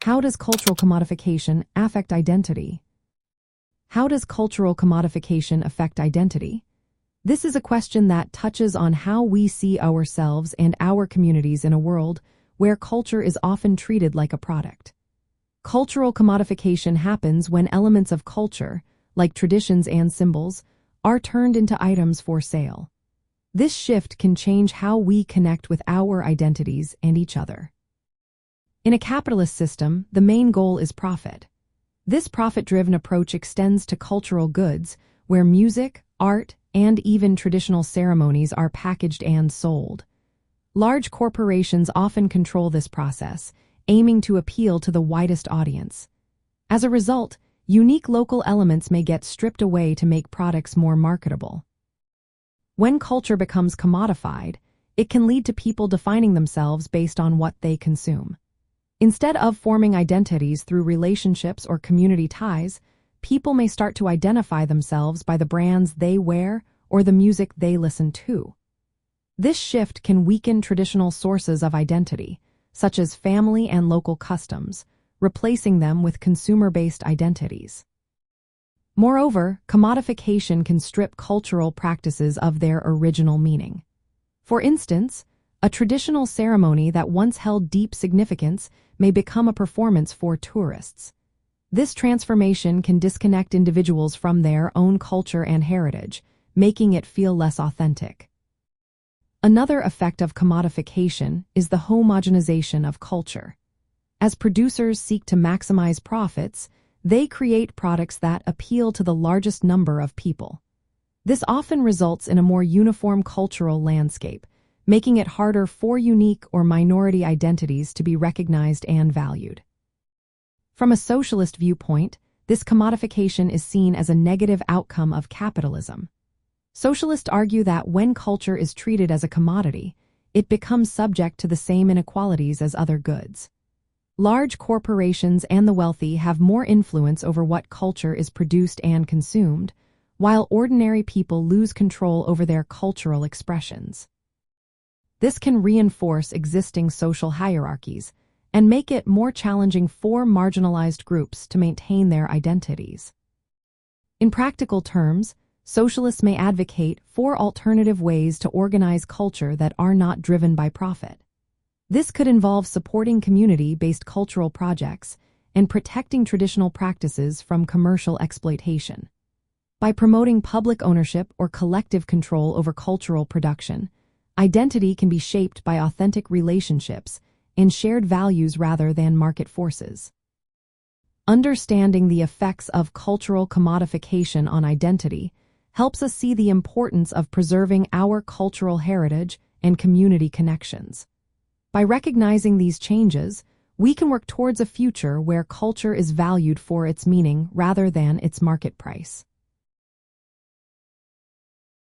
How does cultural commodification affect identity? How does cultural commodification affect identity? This is a question that touches on how we see ourselves and our communities in a world where culture is often treated like a product. Cultural commodification happens when elements of culture, like traditions and symbols, are turned into items for sale. This shift can change how we connect with our identities and each other. In a capitalist system, the main goal is profit. This profit-driven approach extends to cultural goods, where music, art, and even traditional ceremonies are packaged and sold. Large corporations often control this process, aiming to appeal to the widest audience. As a result, unique local elements may get stripped away to make products more marketable. When culture becomes commodified, it can lead to people defining themselves based on what they consume. Instead of forming identities through relationships or community ties, people may start to identify themselves by the brands they wear or the music they listen to. This shift can weaken traditional sources of identity, such as family and local customs, replacing them with consumer-based identities. Moreover, commodification can strip cultural practices of their original meaning. For instance, a traditional ceremony that once held deep significance may become a performance for tourists. This transformation can disconnect individuals from their own culture and heritage, making it feel less authentic. Another effect of commodification is the homogenization of culture. As producers seek to maximize profits, they create products that appeal to the largest number of people. This often results in a more uniform cultural landscape, making it harder for unique or minority identities to be recognized and valued. From a socialist viewpoint, this commodification is seen as a negative outcome of capitalism. Socialists argue that when culture is treated as a commodity, it becomes subject to the same inequalities as other goods. Large corporations and the wealthy have more influence over what culture is produced and consumed, while ordinary people lose control over their cultural expressions. This can reinforce existing social hierarchies and make it more challenging for marginalized groups to maintain their identities. In practical terms, socialists may advocate for alternative ways to organize culture that are not driven by profit. This could involve supporting community-based cultural projects and protecting traditional practices from commercial exploitation. By promoting public ownership or collective control over cultural production, identity can be shaped by authentic relationships and shared values rather than market forces. Understanding the effects of cultural commodification on identity helps us see the importance of preserving our cultural heritage and community connections. By recognizing these changes, we can work towards a future where culture is valued for its meaning rather than its market price.